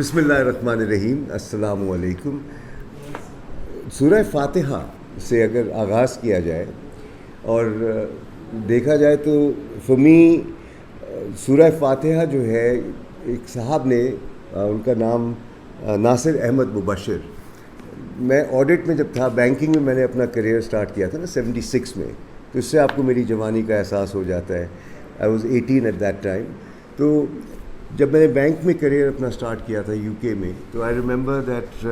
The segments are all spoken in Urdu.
بسم اللہ الرحمن الرحیم. السلام علیکم. سورہ فاتحہ سے اگر آغاز کیا جائے اور دیکھا جائے تو فار می سورہ فاتحہ جو ہے ایک صاحب نے ان کا نام ناصر احمد مبشر. میں آڈٹ میں جب تھا بینکنگ میں نے اپنا کریئر سٹارٹ کیا تھا نا 76 میں, تو اس سے آپ کو میری جوانی کا احساس ہو جاتا ہے. I was 18 at that time. تو جب میں نے بینک میں کریئر اپنا سٹارٹ کیا تھا یو کے میں, تو I remember that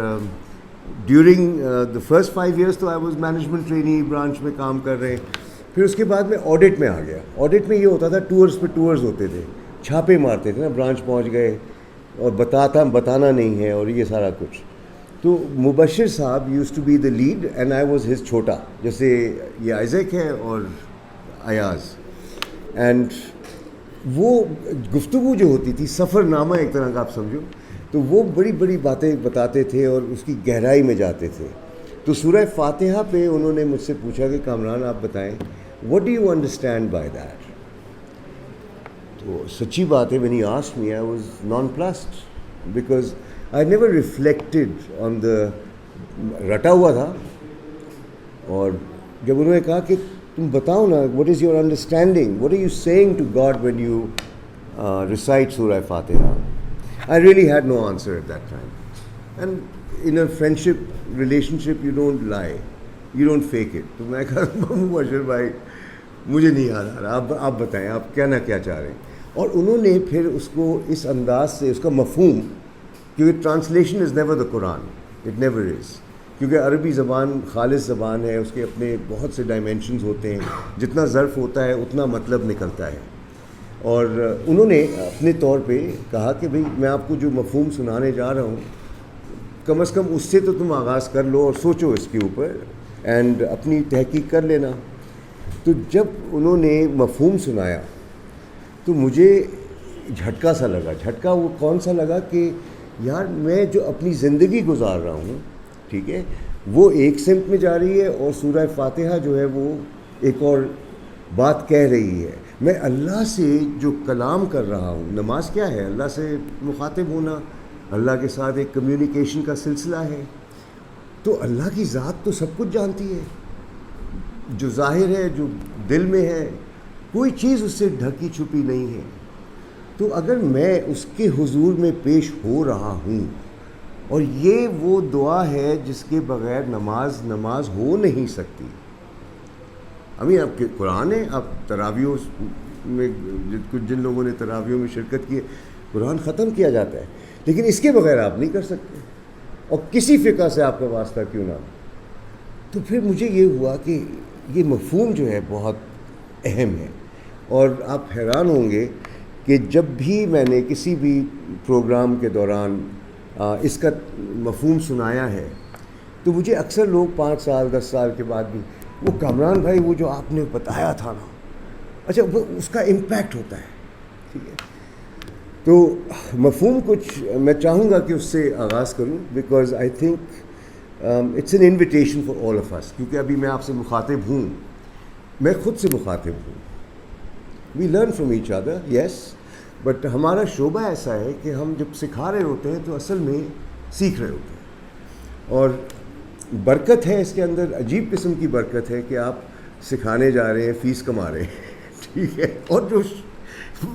during the first 5 years تو I was management trainee, branch میں کام کر رہے. پھر اس کے بعد میں آڈٹ میں آ گیا. آڈٹ میں یہ ہوتا تھا ٹورز پہ ٹورز ہوتے تھے, چھاپے مارتے تھے نا, برانچ پہنچ گئے اور بتانا نہیں ہے اور یہ سارا کچھ. تو مبشر صاحب used to be the lead and I was his چھوٹا, جیسے یہ آئزیک ہے اور ایاز. اینڈ وہ گفتگو جو ہوتی تھی, سفر نامہ ایک طرح کا آپ سمجھو, تو وہ بڑی بڑی باتیں بتاتے تھے اور اس کی گہرائی میں جاتے تھے. تو سورہ فاتحہ پہ انہوں نے مجھ سے پوچھا کہ کامران آپ بتائیں what do you understand by that. تو سچی بات ہے, when he asked me I was nonplussed because I never reflected on the رٹا ہوا تھا. اور جب انہوں نے کہا کہ تم بتاؤ نا what is your understanding, what are you saying to God when you recite Surah Fatiha, I really had no answer at that time. And in a friendship relationship you don't lie, you don't fake it. تو میں کہا مبشر بھائی مجھے نہیں یاد آ رہا, آپ بتائیں آپ کہنا کیا چاہ رہے ہیں. اور انہوں نے پھر اس کو اس انداز سے اس کا مفہوم, کیونکہ translation is never the Quran, it never is, کیونکہ عربی زبان خالص زبان ہے, اس کے اپنے بہت سے ڈائمینشنز ہوتے ہیں, جتنا ظرف ہوتا ہے اتنا مطلب نکلتا ہے. اور انہوں نے اپنے طور پہ کہا کہ بھئی میں آپ کو جو مفہوم سنانے جا رہا ہوں کم از کم اس سے تو تم آغاز کر لو اور سوچو اس کے اوپر اینڈ اپنی تحقیق کر لینا. تو جب انہوں نے مفہوم سنایا تو مجھے جھٹکا سا لگا. جھٹکا وہ کون سا لگا کہ یار میں جو اپنی زندگی گزار رہا ہوں, ٹھیک ہے, وہ ایک سمت میں جا رہی ہے اور سورہ فاتحہ جو ہے وہ ایک اور بات کہہ رہی ہے. میں اللہ سے جو کلام کر رہا ہوں, نماز کیا ہے, اللہ سے مخاطب ہونا, اللہ کے ساتھ ایک کمیونیکیشن کا سلسلہ ہے. تو اللہ کی ذات تو سب کچھ جانتی ہے, جو ظاہر ہے جو دل میں ہے, کوئی چیز اس سے ڈھکی چھپی نہیں ہے. تو اگر میں اس کے حضور میں پیش ہو رہا ہوں, اور یہ وہ دعا ہے جس کے بغیر نماز ہو نہیں سکتی. ابھی آپ کے قرآن ہے, آپ تراویحوں میں جن لوگوں نے تراویحوں میں شرکت کی ہے, قرآن ختم کیا جاتا ہے, لیکن اس کے بغیر آپ نہیں کر سکتے, اور کسی فقہ سے آپ کا واسطہ کیوں نہ. تو پھر مجھے یہ ہوا کہ یہ مفہوم جو ہے بہت اہم ہے. اور آپ حیران ہوں گے کہ جب بھی میں نے کسی بھی پروگرام کے دوران اس کا مفہوم سنایا ہے تو مجھے اکثر لوگ 5 سال 10 سال کے بعد بھی وہ کامران بھائی وہ جو آپ نے بتایا تھا نا, اچھا وہ اس کا امپیکٹ ہوتا ہے, ٹھیک ہے. تو مفہوم کچھ میں چاہوں گا کہ اس سے آغاز کروں, because I think it's an invitation for all of us. کیونکہ ابھی میں آپ سے مخاطب ہوں, میں خود سے مخاطب ہوں. We learn from each other, yes, but ہمارا شعبہ ایسا ہے کہ ہم جب سکھا رہے ہوتے ہیں تو اصل میں سیکھ رہے ہوتے ہیں. اور برکت ہے اس کے اندر, عجیب قسم کی برکت ہے کہ آپ سکھانے جا رہے ہیں, فیس کما رہے ہیں, ٹھیک ہے, اور جو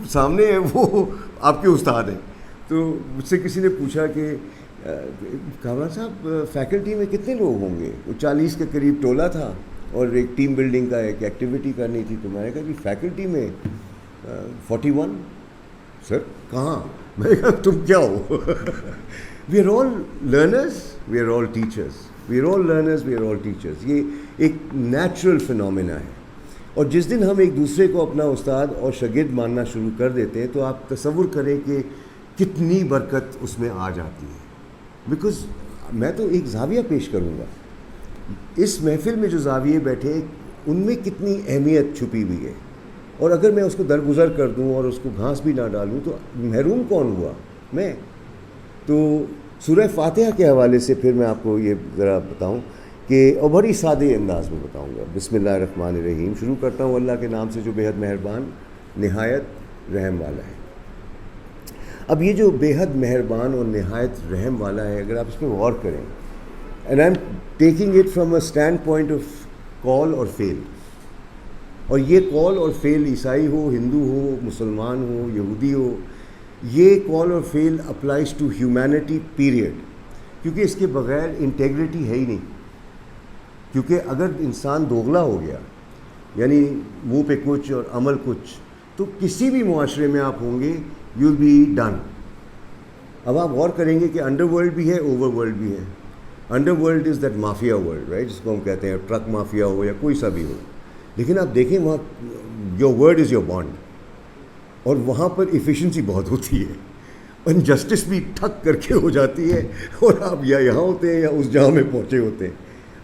سامنے ہے وہ آپ کے استاد ہیں. تو مجھ سے کسی نے پوچھا کہ کامران صاحب فیکلٹی میں کتنے لوگ ہوں گے. وہ 40 کے قریب ٹولہ تھا اور ایک ٹیم بلڈنگ کا ایک ایکٹیویٹی کرنی تھی. تو میں نے کہا جی فیکلٹی میں 41. سر کہاں؟ میں نے کہا تم کیا ہو؟ We are all learners, we are all teachers, we are all learners, we are all teachers. یہ ایک نیچرل فنومینا ہے. اور جس دن ہم ایک دوسرے کو اپنا استاد اور شاگرد ماننا شروع کر دیتے ہیں تو آپ تصور کریں کہ کتنی برکت اس میں آ جاتی ہے. بیکاز میں تو ایک زاویہ پیش کروں گا, اس محفل میں جو زاویے بیٹھے ان میں کتنی اہمیت چھپی ہوئی ہے, اور اگر میں اس کو درگزر کر دوں اور اس کو گھاس بھی نہ ڈالوں تو محروم کون ہوا؟ میں. تو سورہ فاتحہ کے حوالے سے پھر میں آپ کو یہ ذرا بتاؤں کہ, اور بڑی سادے انداز میں بتاؤں گا. بسم اللہ الرحمن الرحیم. شروع کرتا ہوں اللہ کے نام سے جو بے حد مہربان نہایت رحم والا ہے. اب یہ جو بے حد مہربان اور نہایت رحم والا ہے، اگر آپ اس پہ غور کریں، and I am taking it from a stand point of کال اور فیل، اور یہ کال اور فیل عیسائی ہو، ہندو ہو، مسلمان ہو، یہودی ہو، یہ کال اور فیل اپلائز ٹو ہیومینٹی پیریڈ، کیونکہ اس کے بغیر انٹیگریٹی ہے ہی نہیں. کیونکہ اگر انسان دوغلا ہو گیا، یعنی منہ پہ کچھ اور عمل کچھ، تو کسی بھی معاشرے میں آپ ہوں گے یو ول بی ڈن. اب آپ غور کریں گے کہ انڈر ورلڈ بھی ہے، اوور ورلڈ بھی ہے. Under world is that mafia world, right, جس کو ہم کہتے ہیں ٹرک مافیا ہو یا کوئی سا بھی ہو. لیکن آپ دیکھیں وہاں your word is your bond, اور وہاں پر ایفیشنسی بہت ہوتی ہے، انجسٹس بھی ٹھک کر کے ہو جاتی ہے، اور آپ یا یہاں ہوتے ہیں یا اس جہاں میں پہنچے ہوتے ہیں.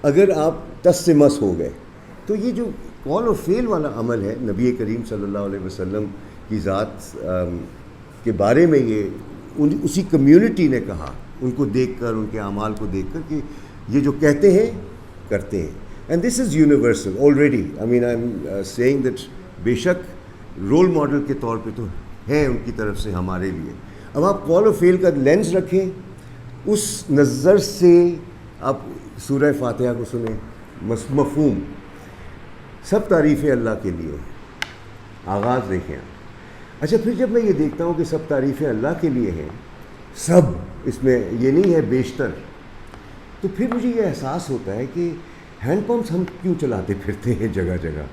اگر آپ تس سے مس ہو گئے تو یہ جو کال اور فیل والا عمل ہے، نبی کریم صلی اللہ علیہ وسلم کی ذات کے بارے میں یہ اسی کمیونٹی نے کہا، ان کو دیکھ کر، ان کے اعمال کو دیکھ کر، کہ یہ جو کہتے ہیں کرتے ہیں. And this is universal already. I mean I am seeing that بے شک رول ماڈل کے طور پہ تو ہے ان کی طرف سے ہمارے لیے. اب آپ کال اور فیل کا لینس رکھیں، اس نظر سے آپ سورہ فاتحہ کو سنیں. مفہوم سب تعریفیں اللہ کے لیے، آغاز دیکھیں. اچھا، پھر جب میں یہ دیکھتا ہوں کہ سب تعریفیں اللہ کے لیے ہیں، سب، اس میں یہ نہیں ہے بیشتر، تو پھر مجھے یہ احساس ہوتا ہے کہ ہینڈ پمپس ہم کیوں چلاتے پھرتے ہیں جگہ جگہ.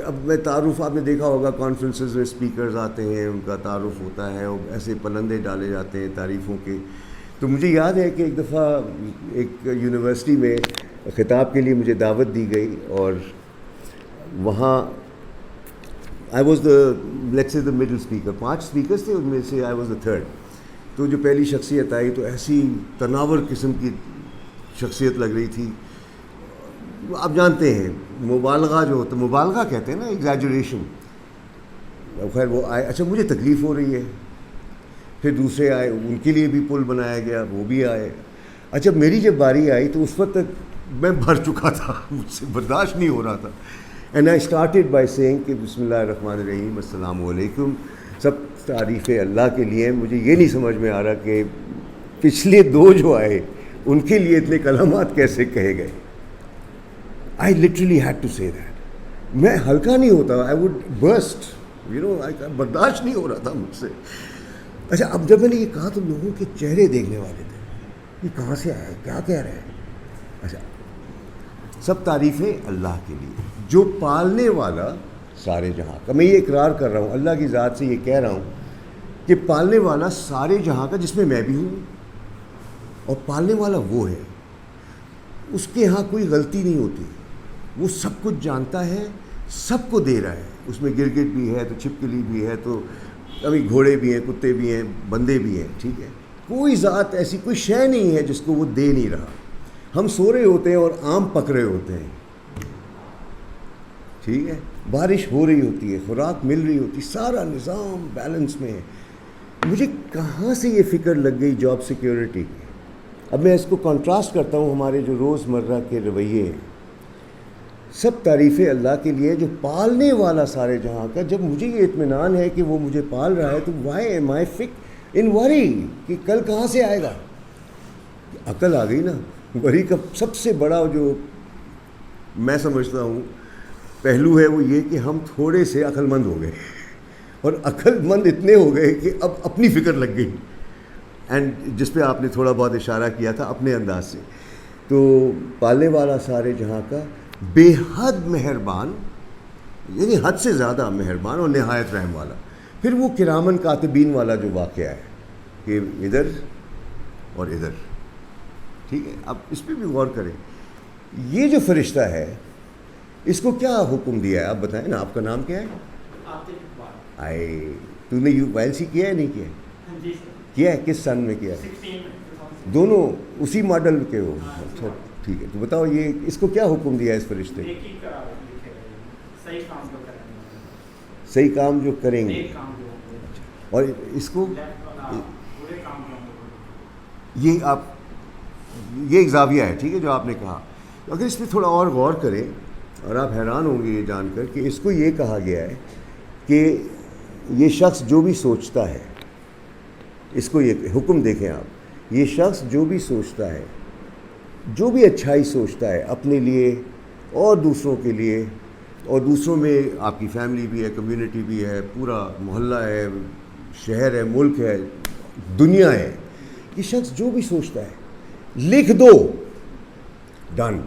اب میں تعارف، آپ نے دیکھا ہوگا کانفرنسز میں اسپیکرز آتے ہیں، ان کا تعارف ہوتا ہے، اور ایسے پلندے ڈالے جاتے ہیں تعریفوں کے. تو مجھے یاد ہے کہ ایک دفعہ ایک یونیورسٹی میں خطاب کے لیے مجھے دعوت دی گئی، اور وہاں I was the let's say the middle speaker. 5 speakers تھے، ان میں سے آئی واز دا تھرڈ. تو جو پہلی شخصیت آئی تو ایسی تناور قسم کی شخصیت لگ رہی تھی. آپ جانتے ہیں مبالغہ جو ہوتا ہے، مبالغہ کہتے ہیں نا، ایگزیجریشن. خیر وہ آئے، اچھا مجھے تکلیف ہو رہی ہے. پھر دوسرے آئے، ان کے لیے بھی پل بنایا گیا، وہ بھی آئے. اچھا میری جب باری آئی تو اس وقت تک میں بھر چکا تھا، مجھ سے برداشت نہیں ہو رہا تھا. And I started by seeing کہ بسم اللہ الرحمن الرحیم، السلام علیکم، سب تعریفیں اللہ کے لیے. مجھے یہ نہیں سمجھ میں آ رہا کہ پچھلے 2 جو آئے ان کے لیے اتنے کلمات کیسے کہے گئے. I literally had to say that. میں ہلکا نہیں ہوتا، I would burst, برداشت نہیں ہو رہا تھا مجھ سے. اچھا اب جب میں نے یہ کہا تو لوگوں کے چہرے دیکھنے والے تھے، یہ کہاں سے آیا، کیا کہہ رہے ہیں. اچھا، سب تعریفیں اللہ کے لیے جو پالنے والا سارے جہاں کا. میں یہ اقرار کر رہا ہوں، اللہ کی ذات سے یہ کہہ رہا ہوں کہ پالنے والا سارے جہاں کا، جس میں میں بھی ہوں، اور پالنے والا وہ ہے. اس کے ہاں کوئی غلطی نہیں ہوتی، وہ سب کچھ جانتا ہے، سب کو دے رہا ہے. اس میں گرگٹ بھی ہے تو چھپکلی بھی ہے، تو ابھی گھوڑے بھی ہیں، کتے بھی ہیں، بندے بھی ہیں. ٹھیک ہے، کوئی ذات ایسی کوئی شے نہیں ہے جس کو وہ دے نہیں رہا. ہم سو رہے ہوتے ہیں اور آم پک رہے ہوتے ہیں، ٹھیک ہے، بارش ہو رہی ہوتی ہے، خوراک مل رہی ہوتی، سارا نظام بیلنس میں ہے. مجھے کہاں سے یہ فکر لگ گئی جاب سیکیورٹی کی. اب میں اس کو کنٹراسٹ کرتا ہوں ہمارے جو روز مرہ کے رویے ہیں. سب تعریفیں اللہ کے لیے جو پالنے والا سارے جہاں کا. جب مجھے یہ اطمینان ہے کہ وہ مجھے پال رہا ہے تو وائی ایم آئی ان وری کہ کل کہاں سے آئے گا. عقل آ گئی نا. وری کا سب سے بڑا جو میں سمجھتا ہوں پہلو ہے وہ یہ کہ ہم تھوڑے سے عقل مند ہو گئے، اور عقل مند اتنے ہو گئے کہ اب اپنی فکر لگ گئی. اینڈ جس پہ آپ نے تھوڑا بہت اشارہ کیا تھا اپنے انداز سے، تو پالنے والا سارے جہاں کا، بے حد مہربان، یعنی حد سے زیادہ مہربان اور نہایت رحم والا. پھر وہ کرامن کاتبین والا جو واقعہ ہے کہ ادھر اور ادھر، ٹھیک ہے. اب اس پہ بھی غور کریں، یہ جو فرشتہ ہے اس کو کیا حکم دیا ہے آپ بتائیں نا. آپ کا نام کیا ہے؟ آئے تو نے یو وائل سی کیا ہے نہیں کیا ہے؟ کیا ہے. کس سن میں کیا ہے؟ دونوں اسی ماڈل کے ہو. اچھا ٹھیک ہے، تو بتاؤ یہ اس کو کیا حکم دیا ہے اس فرشتے کو؟ صحیح کام جو کریں گے. اور اس کو یہ آپ، یہ ایک زاویہ ہے، ٹھیک ہے، جو آپ نے کہا. اگر اس پہ تھوڑا اور غور کریں، اور آپ حیران ہوں گے یہ جان کر کہ اس کو یہ کہا گیا ہے کہ یہ شخص جو بھی سوچتا ہے، اس کو یہ حکم دیکھیں آپ، یہ شخص جو بھی سوچتا ہے، جو بھی اچھائی سوچتا ہے اپنے لیے اور دوسروں کے لیے، اور دوسروں میں آپ کی فیملی بھی ہے، کمیونٹی بھی ہے، پورا محلہ ہے، شہر ہے، ملک ہے، دنیا ہے، یہ شخص جو بھی سوچتا ہے لکھ دو، ڈن۔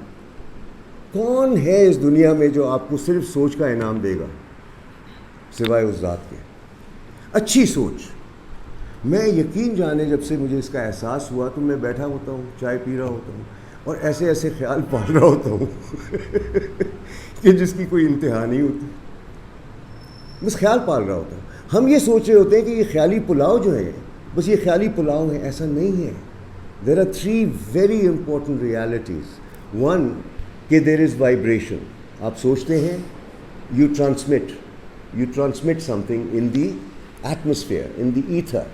کون ہے اس دنیا میں جو آپ کو صرف سوچ کا انعام دے گا سوائے اس ذات کے؟ اچھی سوچ۔ میں یقین جانے جب سے مجھے اس کا احساس ہوا تو میں بیٹھا ہوتا ہوں، چائے پی رہا ہوتا ہوں اور ایسے ایسے خیال پال رہا ہوتا ہوں کہ جس کی کوئی انتہا نہیں ہوتی، بس خیال پال رہا ہوتا ہوں۔ ہم یہ سوچ رہے ہوتے ہیں کہ یہ خیالی پلاؤ جو ہے بس یہ خیالی پلاؤ ہے، ایسا نہیں ہے۔ There are 3 very important realities. One, کہ دیر از وائبریشن۔ آپ سوچتے ہیں، you transmit something in the atmosphere, in the ether.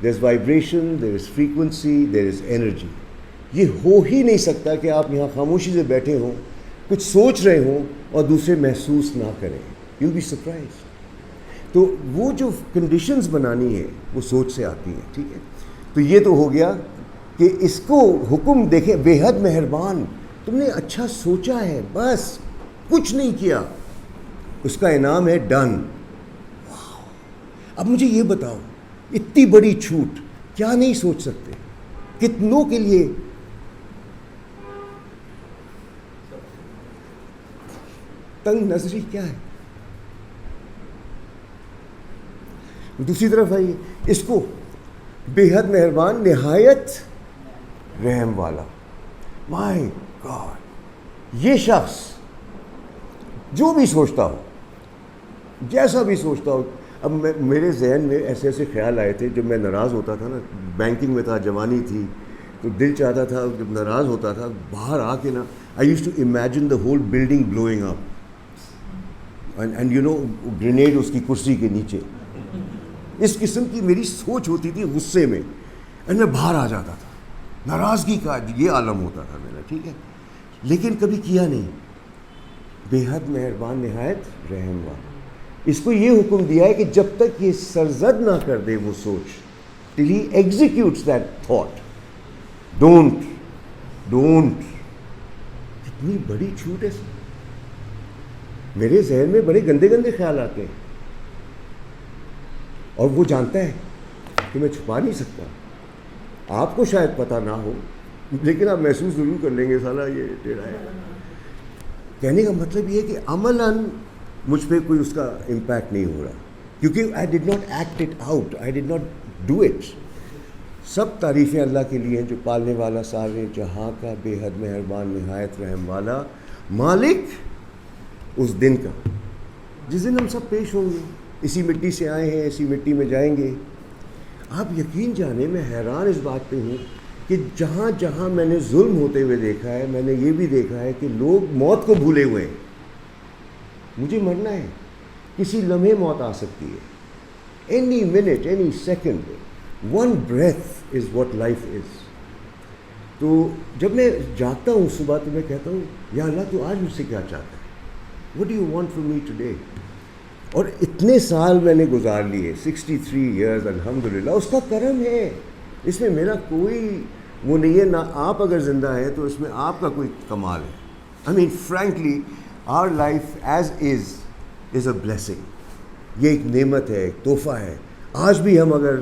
There is vibration, there is frequency, there is energy. یہ ہو ہی نہیں سکتا کہ آپ یہاں خاموشی سے بیٹھے ہوں، کچھ سوچ رہے ہوں اور دوسرے محسوس نہ کریں۔ You be surprised. تو وہ جو کنڈیشنز بنانی ہے وہ سوچ سے آتی ہے، ٹھیک ہے؟ تو یہ تو ہو گیا کہ اس کو حکم دیکھیں، بے حد مہربان، تم نے اچھا سوچا ہے، بس کچھ نہیں کیا، اس کا انعام ہے ڈن۔ اب مجھے یہ بتاؤ، اتنی بڑی چھوٹ کیا نہیں سوچ سکتے؟ کتنوں کے لیے تنگ نظری کیا ہے؟ دوسری طرف آئیے، اس کو بے حد مہربان، نہایت رحم والا۔ مائی گاڈ، یہ شخص جو بھی سوچتا ہو، جیسا بھی سوچتا ہو۔ اب میرے ذہن میں ایسے ایسے خیال آئے تھے جب میں ناراض ہوتا تھا نا، بینکنگ میں تھا، جوانی تھی، تو دل چاہتا تھا جب ناراض ہوتا تھا باہر آ کے نا، I used to imagine the whole building blowing up and you know grenade اس کی کرسی کے نیچے۔ اس قسم کی میری سوچ ہوتی تھی غصے میں، اور میں باہر آ جاتا تھا، ناراضگی کا یہ عالم ہوتا تھا میرا، ٹھیک ہے؟ لیکن کبھی کیا نہیں۔ بے حد مہربان، نہایت رحم والا۔ اس کو یہ حکم دیا ہے کہ جب تک یہ سرزد نہ کر دے وہ سوچ، till he executes that thought, don't۔ کتنی بڑی چھوٹ ہے۔ میرے ذہن میں بڑے گندے گندے خیال آتے ہیں اور وہ جانتا ہے کہ میں چھپا نہیں سکتا۔ آپ کو شاید پتہ نہ ہو لیکن آپ محسوس ضرور کر لیں گے، سالا یہ ٹیڑھا ہے۔ کہنے کا مطلب یہ ہے کہ عملاً مجھ پہ کوئی اس کا امپیکٹ نہیں ہو رہا، کیونکہ I did not act it out, I did not do it. سب تعریفیں اللہ کے لیے ہیں جو پالنے والا، سارے جہاں کا، بے حد مہربان، نہایت رحم والا، مالک اس دن کا جس دن ہم سب پیش ہوں گے۔ اسی مٹی سے آئے ہیں، اسی مٹی میں جائیں گے۔ آپ یقین جانے، میں حیران اس بات پہ ہوں کہ جہاں جہاں میں نے ظلم ہوتے ہوئے دیکھا ہے، میں نے یہ بھی دیکھا ہے کہ لوگ موت کو بھولے ہوئے ہیں۔ مجھے مرنا ہے، کسی لمحے موت آ سکتی ہے، any minute, any second, one breath is what life is. تو جب میں جاگتا ہوں صبح تو میں کہتا ہوں، یا اللہ تو آج مجھ سے کیا چاہتا ہے؟ What do you want from me today? اور اتنے سال میں نے گزار لیے، 63 ایئرز، الحمدللہ، اس کا کرم ہے، اس میں میرا کوئی وہ نہیں ہے۔ نہ آپ اگر زندہ ہیں تو اس میں آپ کا کوئی کمال ہے۔ I mean frankly our life as is a blessing. یہ ایک نعمت ہے، ایک تحفہ ہے۔ آج بھی ہم اگر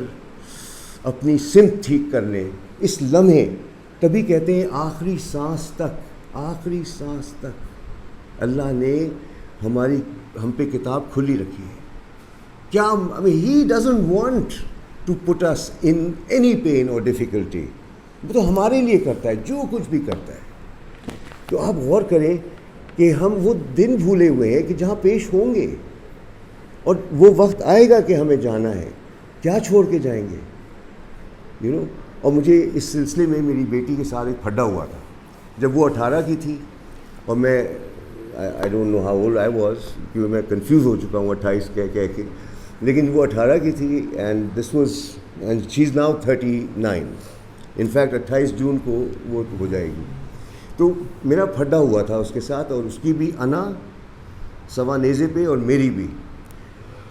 اپنی سمت ٹھیک کر لیں اس لمحے، تبھی کہتے ہیں آخری سانس تک اللہ نے ہم پہ کتاب کھلی رکھی ہے۔ کیا he doesn't want to put us in any pain اور ڈیفیکلٹی۔ وہ تو ہمارے لیے کرتا ہے جو کچھ بھی کرتا ہے۔ تو آپ غور کریں کہ ہم وہ دن بھولے ہوئے ہیں کہ جہاں پیش ہوں گے، اور وہ وقت آئے گا کہ ہمیں جانا ہے۔ کیا چھوڑ کے جائیں گے، یو نو؟ اور مجھے اس سلسلے میں میری بیٹی کے ساتھ ایک پھڈا ہوا تھا۔ جب وہ 18 کی تھی اور میں I don't know how old I was, کیونکہ میں کنفیوز ہو چکا ہوں 28 کہہ کے، لیکن وہ 18 کی تھی، and this was, and she is now 39۔ In fact 28 جون کو وہ ہو جائے گی۔ تو میرا پھڈا ہوا تھا اس کے ساتھ، اور اس کی بھی انا سوا نیزے پہ اور میری بھی۔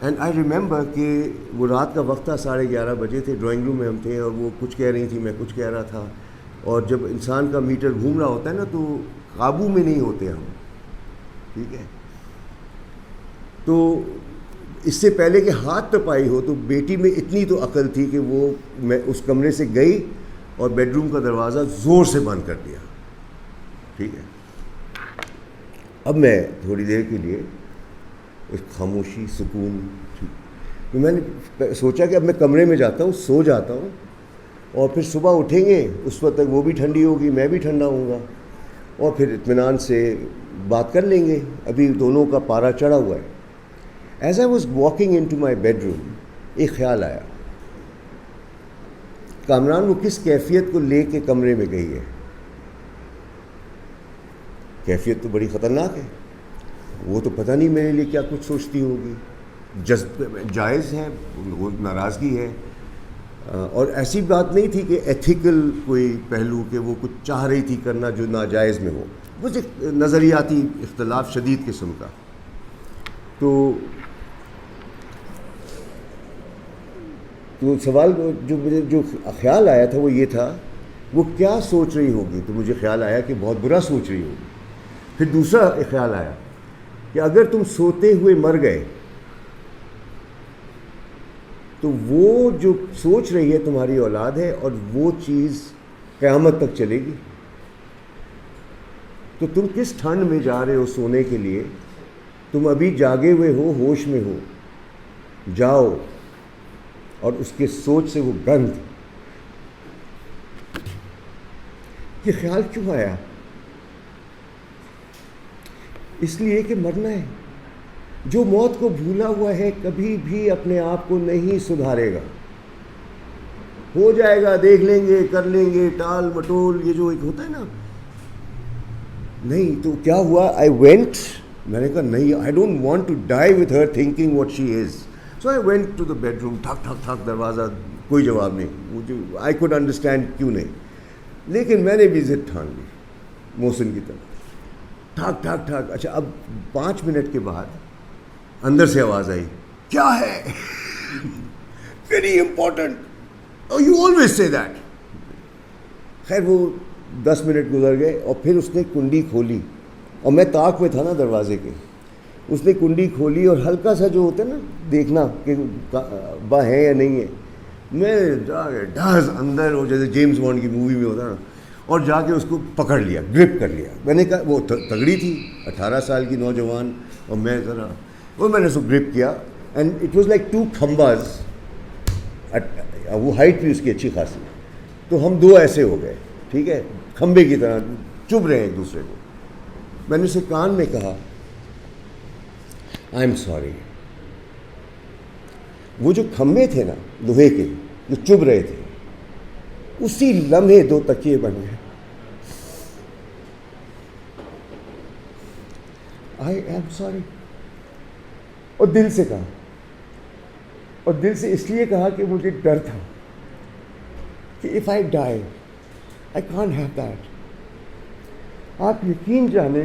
اینڈ آئی ریممبر کہ وہ رات کا وقت تھا، 11:30 بجے تھے، ڈرائنگ روم میں ہم تھے اور وہ کچھ کہہ رہی تھی، میں کچھ کہہ رہا تھا. اور جب انسان کا میٹر گھوم رہا ہوتا ہے نا تو قابو میں نہیں ہوتے ہم. ٹھیک ہے. تو اس سے پہلے کہ ہاتھ تپائی ہو تو بیٹی میں اتنی تو عقل تھی کہ وہ میں اس کمرے سے گئی اور بیڈ روم کا دروازہ زور سے بند کر دیا. ٹھیک ہے. اب میں تھوڑی دیر کے لیے ایک خاموشی، سکون. تو میں نے سوچا کہ اب میں کمرے میں جاتا ہوں، سو جاتا ہوں، اور پھر صبح اٹھیں گے اس وقت تک وہ بھی ٹھنڈی ہوگی، میں بھی ٹھنڈا ہوں گا، اور پھر اطمینان سے بات کر لیں گے. ابھی دونوں کا پارا چڑھا ہوا ہے. As I was walking into my bedroom, ایک خیال آیا. کامران وہ کس کیفیت کو لے کے کمرے میں گئی ہے؟ کیفیت تو بڑی خطرناک ہے. وہ تو پتہ نہیں میرے لیے کیا کچھ سوچتی ہوگی. جائز ہے، وہ ناراضگی ہے، اور ایسی بات نہیں تھی کہ ایتھیکل کوئی پہلو کہ وہ کچھ چاہ رہی تھی کرنا جو ناجائز میں ہو. وہ ایک نظریاتی اختلاف شدید قسم کا. تو سوال جو مجھے جو خیال آیا تھا وہ یہ تھا، وہ کیا سوچ رہی ہوگی؟ تو مجھے خیال آیا کہ بہت برا سوچ رہی ہوگی. پھر دوسرا ایک خیال آیا کہ اگر تم سوتے ہوئے مر گئے تو وہ جو سوچ رہی ہے تمہاری اولاد ہے، اور وہ چیز قیامت تک چلے گی. تو تم کس ٹھنڈ میں جا رہے ہو سونے کے لیے؟ تم ابھی جاگے ہوئے ہو، ہوش میں ہو، جاؤ. اور اس کے سوچ سے وہ گند. یہ خیال کیوں آیا؟ اس لیے کہ مرنا ہے. جو موت کو بھولا ہوا ہے کبھی بھی اپنے آپ کو نہیں سدھارے گا. ہو جائے گا، دیکھ لیں گے، کر لیں گے، ٹال مٹول، یہ جو ایک ہوتا ہے نا. نہیں تو کیا ہوا؟ I went. میں نے کہا نہیں، I don't want to die with her thinking what she is. So I went to the bedroom. ٹھک ٹھک ٹھک دروازہ، کوئی جواب نہیں. مجھے آئی کوڈ انڈرسٹینڈ کیوں نہیں، لیکن میں نے بھی ضد ٹھان لی محسن کی طرف. ٹھک ٹھک ٹھک. اچھا اب 5 منٹ کے بعد اندر سے آواز آئی، کیا ہے؟ Very important, you always say that. خیر وہ 10 منٹ گزر گئے اور پھر اس نے کنڈی کھولی، اور میں طاق میں تھا نا دروازے کے. اس نے کنڈی کھولی اور ہلکا سا جو ہوتا ہے نا دیکھنا کہ با ہے یا نہیں ہے، میں جا کے ڈھاس اندر، اور جیسے جیمز بانڈ کی مووی میں ہوتا ہے نا، اور جا کے اس کو پکڑ لیا، گرپ کر لیا. میں نے کہا وہ تگڑی تھی، 18 سال کی نوجوان، اور میں ذرا میں نے اس کو گرپ کیا. And it was like 2 کھمباز. وہ ہائٹ بھی اس کی اچھی خاصی. تو ہم 2 ایسے ہو گئے، ٹھیک ہے، کھمبے کی طرح چبھ رہے ہیں ایک دوسرے کو. میں نے اسے کان میں کہا، آئی ایم سوری. وہ جو کھمبے تھے نا لوہے کے جو چبھ رہے تھے، اسی لمحے 2 تکیے بن گئے. I am sorry. اور دل سے کہا، اور دل سے اس لیے کہا کہ مجھے ڈر تھا کہ if I dye I can't have that. آپ یقین جانیں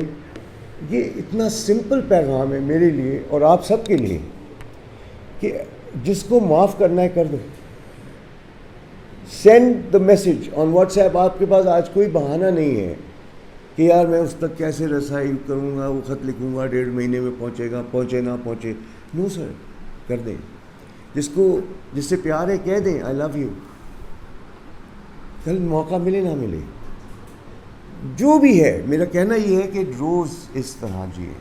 یہ اتنا سمپل پیغام ہے میرے لیے اور آپ سب کے لیے کہ جس کو معاف کرنا ہے کر دو. Send the message on WhatsApp. آپ کے پاس آج کوئی بہانہ نہیں ہے کہ یار میں اس تک کیسے رسائی کروں گا، وہ خط لکھوں گا 1.5 مہینے میں پہنچے گا، پہنچے نہ پہنچے. نو سر، کر دیں. جس سے پیار ہے کہہ دیں آئی لو یو. کل موقع ملے نہ ملے، جو بھی ہے، میرا کہنا یہ ہے کہ روز اس طرح جیے.